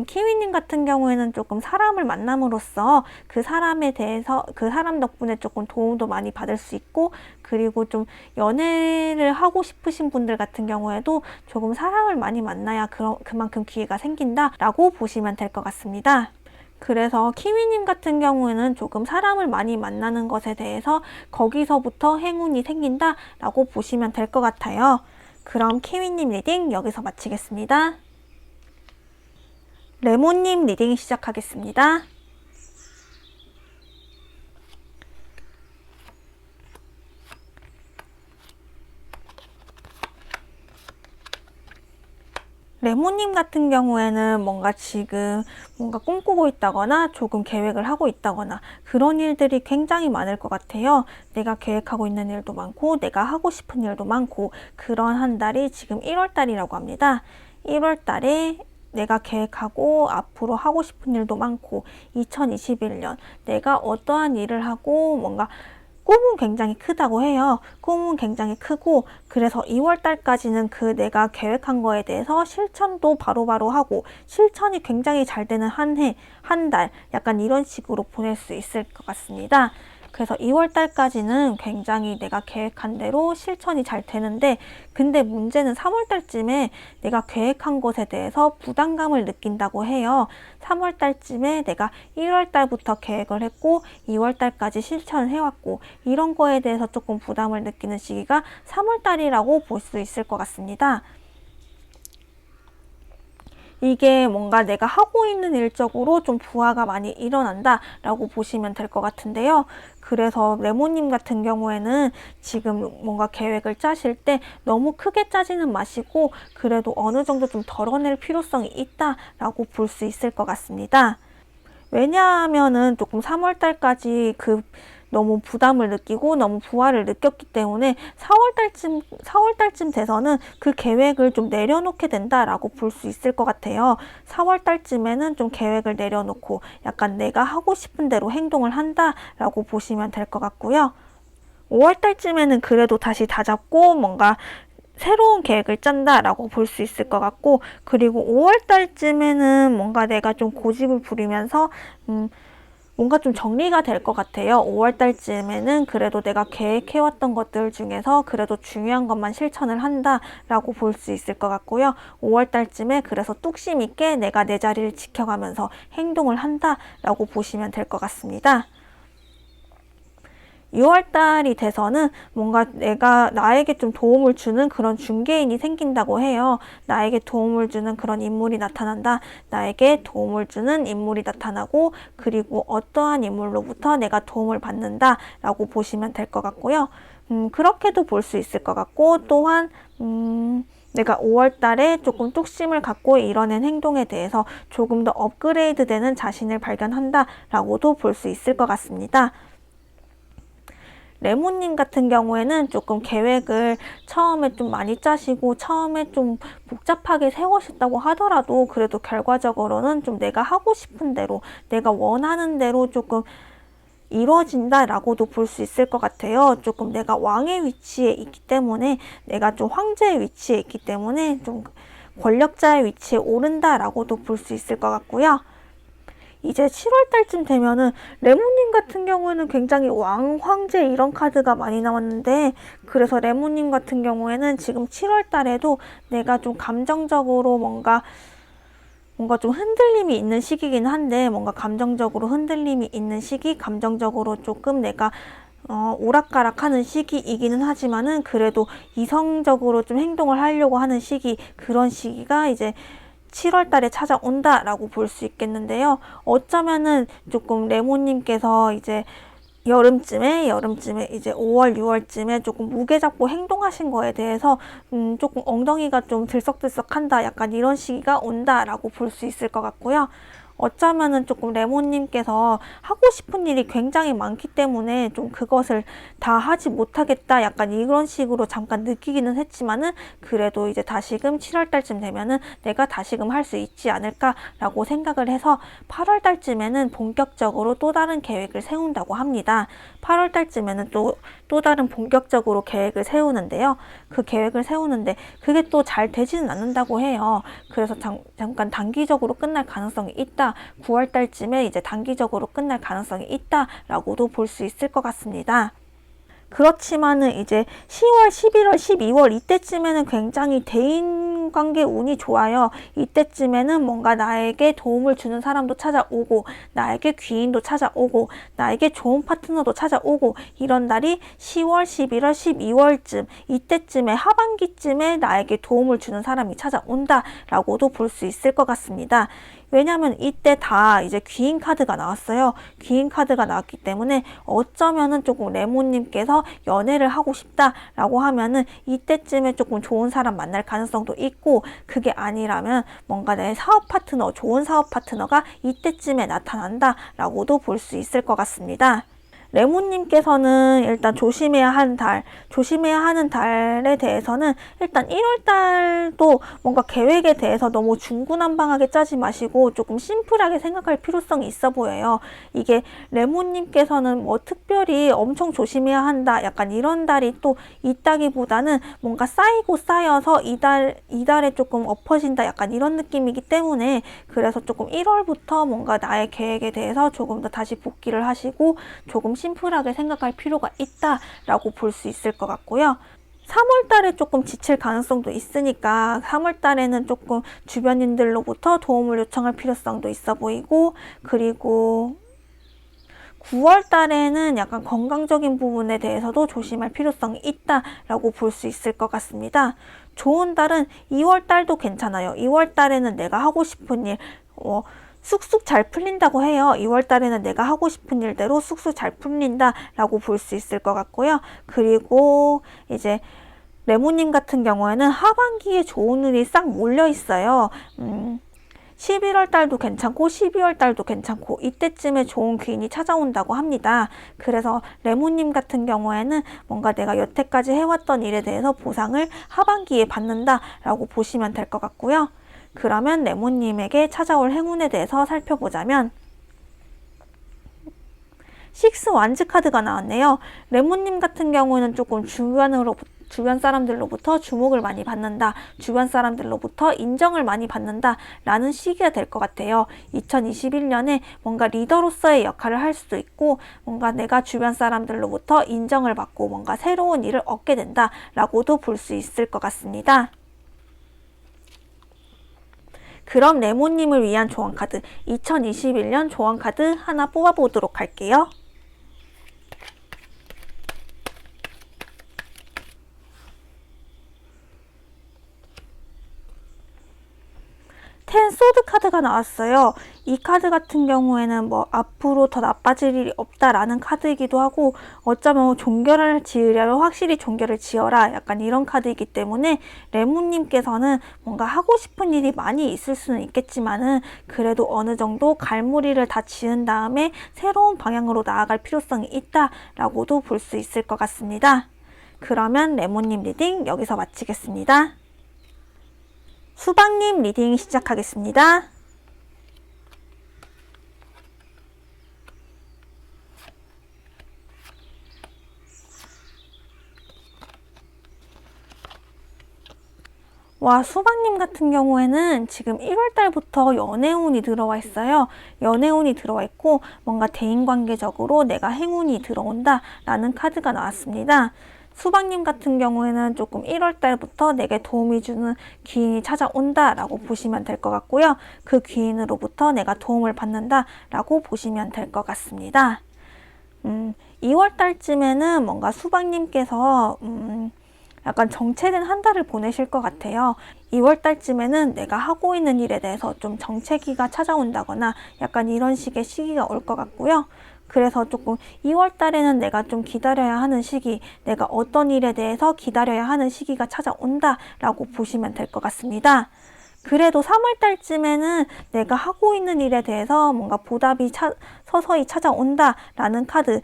키위님 같은 경우에는 조금 사람을 만남으로써 그 사람에 대해서 그 사람 덕분에 조금 도움도 많이 받을 수 있고 그리고 좀 연애를 하고 싶으신 분들 같은 경우에도 조금 사람을 많이 만나야 그만큼 기회가 생긴다라고 보시면 될 것 같습니다. 그래서 키위님 같은 경우에는 조금 사람을 많이 만나는 것에 대해서 거기서부터 행운이 생긴다라고 보시면 될 것 같아요. 그럼 키위님 리딩 여기서 마치겠습니다. 레몬님 리딩 시작하겠습니다. 레모님 같은 경우에는 뭔가 지금 뭔가 꿈꾸고 있다거나 조금 계획을 하고 있다거나 그런 일들이 굉장히 많을 것 같아요. 내가 계획하고 있는 일도 많고 내가 하고 싶은 일도 많고 그런 한 달이 지금 1월 달이라고 합니다. 1월 달에 내가 계획하고 앞으로 하고 싶은 일도 많고 2021년 내가 어떠한 일을 하고 뭔가 꿈은 굉장히 크다고 해요. 꿈은 굉장히 크고 그래서 2월 달까지는 그 내가 계획한 거에 대해서 실천도 바로바로 하고 실천이 굉장히 잘 되는 한 해, 한 달 약간 이런 식으로 보낼 수 있을 것 같습니다. 그래서 2월 달까지는 굉장히 내가 계획한 대로 실천이 잘 되는데 근데 문제는 3월 달쯤에 내가 계획한 것에 대해서 부담감을 느낀다고 해요. 3월 달쯤에 내가 1월 달부터 계획을 했고 2월 달까지 실천을 해왔고 이런 거에 대해서 조금 부담을 느끼는 시기가 3월 달이라고 볼 수 있을 것 같습니다. 이게 뭔가 내가 하고 있는 일적으로 좀 부하가 많이 일어난다 라고 보시면 될 것 같은데요. 그래서 레모님 같은 경우에는 지금 뭔가 계획을 짜실 때 너무 크게 짜지는 마시고 그래도 어느 정도 좀 덜어낼 필요성이 있다 라고 볼 수 있을 것 같습니다. 왜냐하면은 조금 3월 달까지 너무 부담을 느끼고 너무 부하를 느꼈기 때문에 4월 달쯤 돼서는 그 계획을 좀 내려놓게 된다라고 볼 수 있을 것 같아요. 4월 달쯤에는 좀 계획을 내려놓고 약간 내가 하고 싶은 대로 행동을 한다라고 보시면 될 것 같고요. 5월 달쯤에는 그래도 다시 다잡고 뭔가 새로운 계획을 짠다라고 볼 수 있을 것 같고 그리고 5월 달쯤에는 뭔가 내가 좀 고집을 부리면서 뭔가 좀 정리가 될 것 같아요. 5월 달쯤에는 그래도 내가 계획해왔던 것들 중에서 그래도 중요한 것만 실천을 한다라고 볼 수 있을 것 같고요. 5월 달쯤에 그래서 뚝심 있게 내가 내 자리를 지켜가면서 행동을 한다라고 보시면 될 것 같습니다. 6월 달이 돼서는 뭔가 내가 나에게 좀 도움을 주는 그런 중개인이 생긴다고 해요. 나에게 도움을 주는 그런 인물이 나타난다. 나에게 도움을 주는 인물이 나타나고 그리고 어떠한 인물로부터 내가 도움을 받는다 라고 보시면 될 것 같고요. 그렇게도 볼 수 있을 것 같고 또한 내가 5월 달에 조금 뚝심을 갖고 이뤄낸 행동에 대해서 조금 더 업그레이드 되는 자신을 발견한다 라고도 볼 수 있을 것 같습니다. 레모님 같은 경우에는 조금 계획을 처음에 좀 많이 짜시고 처음에 좀 복잡하게 세우셨다고 하더라도 그래도 결과적으로는 좀 내가 하고 싶은 대로 내가 원하는 대로 조금 이루어진다라고도 볼 수 있을 것 같아요. 조금 내가 왕의 위치에 있기 때문에 내가 좀 황제의 위치에 있기 때문에 좀 권력자의 위치에 오른다라고도 볼 수 있을 것 같고요. 이제 7월 달쯤 되면은 레모님 같은 경우에는 굉장히 왕, 황제 이런 카드가 많이 나왔는데 그래서 레모님 같은 경우에는 지금 7월 달에도 내가 좀 감정적으로 뭔가 좀 흔들림이 있는 시기긴 한데 뭔가 감정적으로 흔들림이 있는 시기, 감정적으로 조금 내가 오락가락하는 시기이기는 하지만은 그래도 이성적으로 좀 행동을 하려고 하는 시기, 그런 시기가 이제 7월 달에 찾아온다라고 볼 수 있겠는데요. 어쩌면은 조금 레모님께서 이제 여름쯤에 이제 5월, 6월쯤에 조금 무게 잡고 행동하신 거에 대해서 조금 엉덩이가 좀 들썩들썩한다. 약간 이런 시기가 온다라고 볼 수 있을 것 같고요. 어쩌면은 조금 레모님께서 하고 싶은 일이 굉장히 많기 때문에 좀 그것을 다 하지 못하겠다 약간 이런 식으로 잠깐 느끼기는 했지만은 그래도 이제 다시금 7월 달쯤 되면은 내가 다시금 할 수 있지 않을까라고 생각을 해서 8월 달쯤에는 본격적으로 또 다른 계획을 세운다고 합니다. 8월 달쯤에는 또 다른 본격적으로 계획을 세우는데요. 그 계획을 세우는데 그게 또 잘 되지는 않는다고 해요. 그래서 잠깐 단기적으로 끝날 가능성이 있다. 9월 달쯤에 이제 단기적으로 끝날 가능성이 있다라고도 볼 수 있을 것 같습니다. 그렇지만은 이제 10월, 11월, 12월 이때쯤에는 굉장히 대인관계 운이 좋아요. 이때쯤에는 뭔가 나에게 도움을 주는 사람도 찾아오고 나에게 귀인도 찾아오고 나에게 좋은 파트너도 찾아오고 이런 날이 10월, 11월, 12월쯤 이때쯤에 하반기쯤에 나에게 도움을 주는 사람이 찾아온다 라고도 볼 수 있을 것 같습니다. 왜냐면 이때 다 이제 귀인 카드가 나왔어요. 귀인 카드가 나왔기 때문에 어쩌면은 조금 레몬님께서 연애를 하고 싶다라고 하면은 이때쯤에 조금 좋은 사람 만날 가능성도 있고, 그게 아니라면 뭔가 내 사업 파트너, 좋은 사업 파트너가 이때쯤에 나타난다라고도 볼 수 있을 것 같습니다. 레몬님께서는 일단 조심해야 하는 달에 대해서는 일단 1월달도 뭔가 계획에 대해서 너무 중구난방하게 짜지 마시고 조금 심플하게 생각할 필요성이 있어 보여요. 이게 레몬님께서는 뭐 특별히 엄청 조심해야 한다, 약간 이런 달이 또 있다기보다는 뭔가 쌓이고 쌓여서 이달에 조금 엎어진다, 약간 이런 느낌이기 때문에, 그래서 조금 1월부터 뭔가 나의 계획에 대해서 조금 더 다시 복기를 하시고 조금 심플하게 생각할 필요가 있다라고 볼 수 있을 것 같고요. 3월 달에 조금 지칠 가능성도 있으니까 3월 달에는 조금 주변인들로부터 도움을 요청할 필요성도 있어 보이고, 그리고 9월 달에는 약간 건강적인 부분에 대해서도 조심할 필요성이 있다라고 볼 수 있을 것 같습니다. 좋은 달은 2월 달도 괜찮아요. 2월 달에는 내가 하고 싶은 일, 쑥쑥 잘 풀린다고 해요. 2월 달에는 내가 하고 싶은 일대로 쑥쑥 잘 풀린다라고 볼 수 있을 것 같고요. 그리고 이제 레모님 같은 경우에는 하반기에 좋은 일이 싹 몰려 있어요. 11월 달도 괜찮고 12월 달도 괜찮고 이때쯤에 좋은 귀인이 찾아온다고 합니다. 그래서 레모님 같은 경우에는 뭔가 내가 여태까지 해왔던 일에 대해서 보상을 하반기에 받는다라고 보시면 될 것 같고요. 그러면 레몬님에게 찾아올 행운에 대해서 살펴보자면, 식스 완즈 카드가 나왔네요. 레몬님 같은 경우는 조금 주변 사람들로부터 주목을 많이 받는다, 주변 사람들로부터 인정을 많이 받는다 라는 시기가 될 것 같아요. 2021년에 뭔가 리더로서의 역할을 할 수도 있고, 뭔가 내가 주변 사람들로부터 인정을 받고 뭔가 새로운 일을 얻게 된다 라고도 볼 수 있을 것 같습니다. 그럼 레몬님을 위한 조언카드, 2021년 조언카드 하나 뽑아보도록 할게요. 텐 소드 카드가 나왔어요. 이 카드 같은 경우에는 뭐 앞으로 더 나빠질 일이 없다라는 카드이기도 하고, 어쩌면 종결을 지으려면 확실히 종결을 지어라, 약간 이런 카드이기 때문에 레몬님께서는 뭔가 하고 싶은 일이 많이 있을 수는 있겠지만은 그래도 어느 정도 갈무리를 다 지은 다음에 새로운 방향으로 나아갈 필요성이 있다라고도 볼 수 있을 것 같습니다. 그러면 레몬님 리딩 여기서 마치겠습니다. 수박님 리딩 시작하겠습니다. 와, 수박님 같은 경우에는 지금 1월 달부터 연애운이 들어와 있어요. 연애운이 들어와 있고 뭔가 대인관계적으로 내가 행운이 들어온다 라는 카드가 나왔습니다. 수박님 같은 경우에는 조금 1월 달부터 내게 도움이 주는 귀인이 찾아온다 라고 보시면 될 것 같고요. 그 귀인으로부터 내가 도움을 받는다 라고 보시면 될 것 같습니다. 2월 달쯤에는 뭔가 수박님께서 약간 정체된 한 달을 보내실 것 같아요. 2월 달쯤에는 내가 하고 있는 일에 대해서 좀 정체기가 찾아온다거나 약간 이런 식의 시기가 올 것 같고요. 그래서 조금 2월 달에는 내가 좀 기다려야 하는 시기, 내가 어떤 일에 대해서 기다려야 하는 시기가 찾아온다 라고 보시면 될 것 같습니다. 그래도 3월 달쯤에는 내가 하고 있는 일에 대해서 뭔가 보답이 서서히 찾아온다 라는 카드,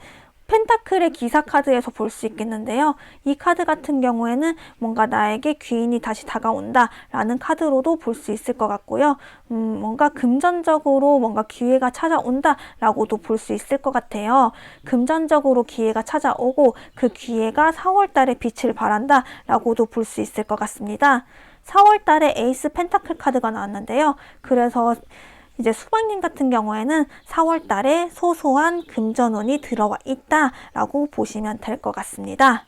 펜타클의 기사 카드에서 볼 수 있겠는데요. 이 카드 같은 경우에는 뭔가 나에게 귀인이 다시 다가온다 라는 카드로도 볼 수 있을 것 같고요. 뭔가 금전적으로 뭔가 기회가 찾아온다 라고도 볼 수 있을 것 같아요. 금전적으로 기회가 찾아오고 그 기회가 4월 달에 빛을 발한다 라고도 볼 수 있을 것 같습니다. 4월 달에 에이스 펜타클 카드가 나왔는데요. 그래서 이제 수박님 같은 경우에는 4월 달에 소소한 금전운이 들어와 있다라고 보시면 될 것 같습니다.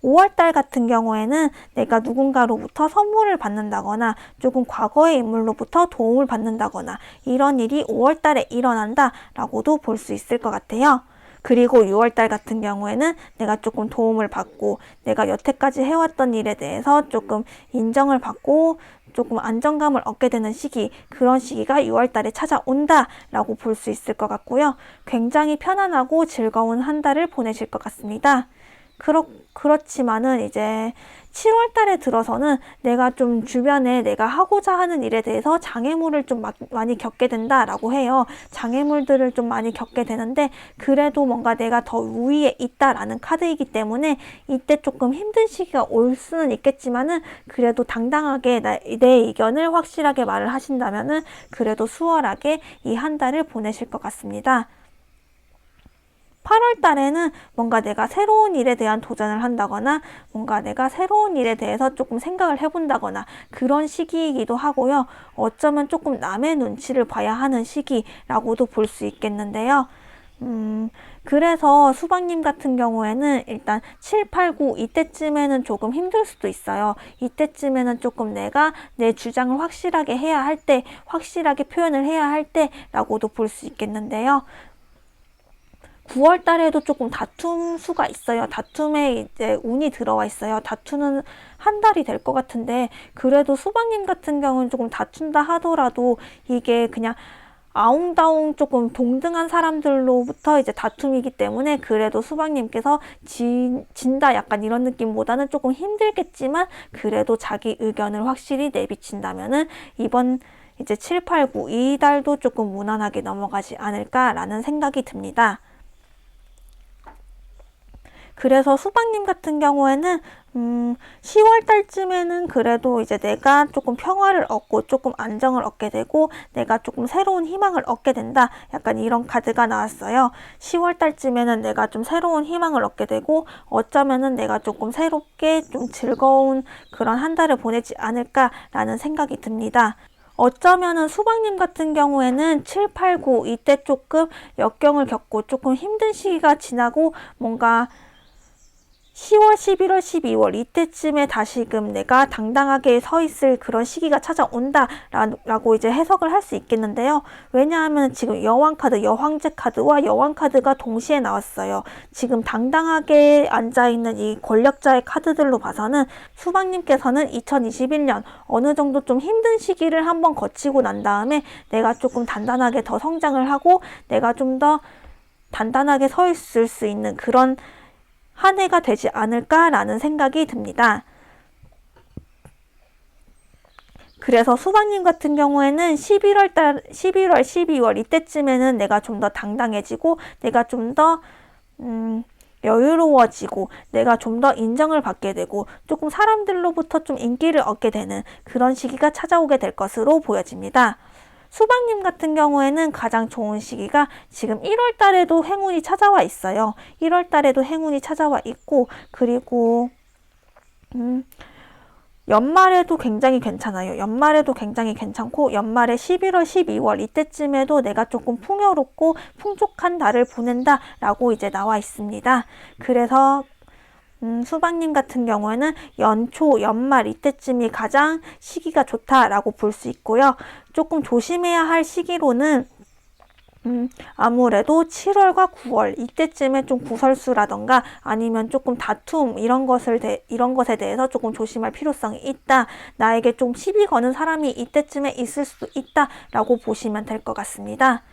5월 달 같은 경우에는 내가 누군가로부터 선물을 받는다거나 조금 과거의 인물로부터 도움을 받는다거나 이런 일이 5월 달에 일어난다라고도 볼 수 있을 것 같아요. 그리고 6월달 같은 경우에는 내가 조금 도움을 받고 내가 여태까지 해왔던 일에 대해서 조금 인정을 받고 조금 안정감을 얻게 되는 시기, 그런 시기가 6월달에 찾아온다 라고 볼 수 있을 것 같고요. 굉장히 편안하고 즐거운 한 달을 보내실 것 같습니다. 그렇지만은 이제 7월 달에 들어서는 내가 좀 주변에 내가 하고자 하는 일에 대해서 장애물을 좀 많이 겪게 된다라고 해요. 장애물들을 좀 많이 겪게 되는데 그래도 뭔가 내가 더 우위에 있다라는 카드이기 때문에 이때 조금 힘든 시기가 올 수는 있겠지만은 그래도 당당하게 내 의견을 확실하게 말을 하신다면은 그래도 수월하게 이 한 달을 보내실 것 같습니다. 8월 달에는 뭔가 내가 새로운 일에 대한 도전을 한다거나 뭔가 내가 새로운 일에 대해서 조금 생각을 해본다거나 그런 시기이기도 하고요. 어쩌면 조금 남의 눈치를 봐야 하는 시기라고도 볼 수 있겠는데요. 그래서 수박님 같은 경우에는 일단 7, 8, 9 이때쯤에는 조금 힘들 수도 있어요. 이때쯤에는 조금 내가 내 주장을 확실하게 해야 할 때, 확실하게 표현을 해야 할 때라고도 볼 수 있겠는데요. 9월 달에도 조금 다툼 수가 있어요. 다툼에 이제 운이 들어와 있어요. 다투는 한 달이 될 것 같은데 그래도 수박님 같은 경우는 조금 다툰다 하더라도 이게 그냥 아웅다웅 조금 동등한 사람들로부터 이제 다툼이기 때문에 그래도 수박님께서 진다 약간 이런 느낌보다는 조금 힘들겠지만 그래도 자기 의견을 확실히 내비친다면은 이번 이제 7, 8, 9 이 달도 조금 무난하게 넘어가지 않을까라는 생각이 듭니다. 그래서 수박님 같은 경우에는 10월 달쯤에는 그래도 이제 내가 조금 평화를 얻고 조금 안정을 얻게 되고 내가 조금 새로운 희망을 얻게 된다. 약간 이런 카드가 나왔어요. 10월 달쯤에는 내가 좀 새로운 희망을 얻게 되고 어쩌면은 내가 조금 새롭게 좀 즐거운 그런 한 달을 보내지 않을까라는 생각이 듭니다. 어쩌면은 수박님 같은 경우에는 7, 8, 9 이때 조금 역경을 겪고 조금 힘든 시기가 지나고 뭔가 10월, 11월, 12월 이때쯤에 다시금 내가 당당하게 서 있을 그런 시기가 찾아온다 라고 이제 해석을 할 수 있겠는데요. 왜냐하면 지금 여왕 카드, 여황제 카드와 여왕 카드가 동시에 나왔어요. 지금 당당하게 앉아있는 이 권력자의 카드들로 봐서는 수박님께서는 2021년 어느 정도 좀 힘든 시기를 한번 거치고 난 다음에 내가 조금 단단하게 더 성장을 하고 내가 좀 더 단단하게 서 있을 수 있는 그런 한 해가 되지 않을까라는 생각이 듭니다. 그래서 수박님 같은 경우에는 11월, 12월 이때쯤에는 내가 좀 더 당당해지고 내가 좀 더 여유로워지고 내가 좀 더 인정을 받게 되고 조금 사람들로부터 좀 인기를 얻게 되는 그런 시기가 찾아오게 될 것으로 보여집니다. 수박님 같은 경우에는 가장 좋은 시기가 지금 1월 달에도 행운이 찾아와 있어요. 1월 달에도 행운이 찾아와 있고 그리고 연말에도 굉장히 괜찮아요. 연말에도 굉장히 괜찮고 연말에 11월, 12월 이때쯤에도 내가 조금 풍요롭고 풍족한 달을 보낸다 라고 이제 나와 있습니다. 그래서 수박님 같은 경우에는 연초, 연말 이때쯤이 가장 시기가 좋다라고 볼 수 있고요. 조금 조심해야 할 시기로는 아무래도 7월과 9월 이때쯤에 좀 구설수라던가 아니면 조금 다툼 이런 것에 대해서 조금 조심할 필요성이 있다. 나에게 좀 시비 거는 사람이 이때쯤에 있을 수도 있다라고 보시면 될 것 같습니다.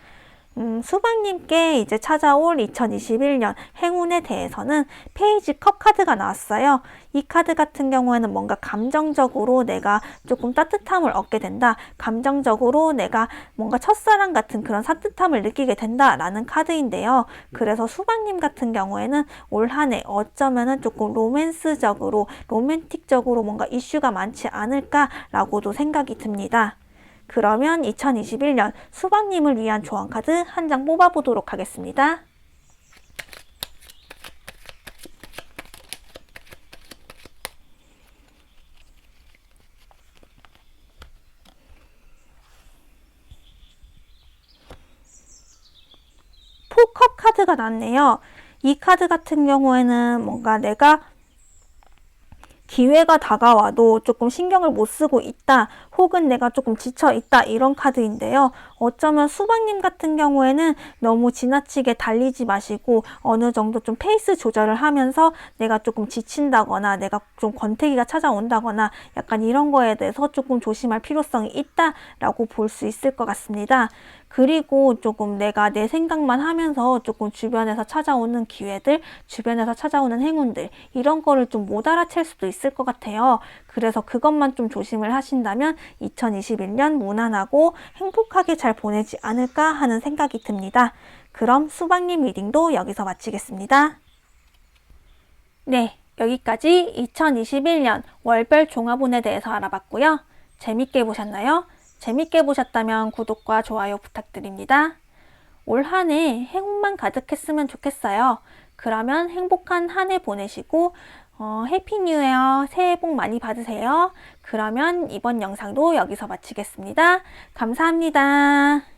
수박님께 이제 찾아올 2021년 행운에 대해서는 페이지 컵 카드가 나왔어요. 이 카드 같은 경우에는 뭔가 감정적으로 내가 조금 따뜻함을 얻게 된다. 감정적으로 내가 뭔가 첫사랑 같은 그런 산뜻함을 느끼게 된다라는 카드인데요. 그래서 수박님 같은 경우에는 올 한 해 어쩌면은 조금 로맨스적으로, 로맨틱적으로 뭔가 이슈가 많지 않을까라고도 생각이 듭니다. 그러면 2021년 수박님을 위한 조언카드 한 장 뽑아보도록 하겠습니다. 포컵 카드가 났네요. 이 카드 같은 경우에는 뭔가 내가 기회가 다가와도 조금 신경을 못 쓰고 있다. 혹은 내가 조금 지쳐 있다 이런 카드인데요. 어쩌면 수박님 같은 경우에는 너무 지나치게 달리지 마시고 어느 정도 좀 페이스 조절을 하면서 내가 조금 지친다거나 내가 좀 권태기가 찾아온다거나 약간 이런 거에 대해서 조금 조심할 필요성이 있다라고 볼 수 있을 것 같습니다. 그리고 조금 내가 내 생각만 하면서 조금 주변에서 찾아오는 기회들, 주변에서 찾아오는 행운들 이런 거를 좀 못 알아챌 수도 있을 것 같아요. 그래서 그것만 좀 조심을 하신다면 2021년 무난하고 행복하게 잘 보내지 않을까 하는 생각이 듭니다. 그럼 수박님 리딩도 여기서 마치겠습니다. 네, 여기까지 2021년 월별 종합운에 대해서 알아봤고요. 재밌게 보셨나요? 재밌게 보셨다면 구독과 좋아요 부탁드립니다. 올 한 해 행운만 가득했으면 좋겠어요. 그러면 행복한 한 해 보내시고 해피 뉴 이어, 새해 복 많이 받으세요. 그러면 이번 영상도 여기서 마치겠습니다. 감사합니다.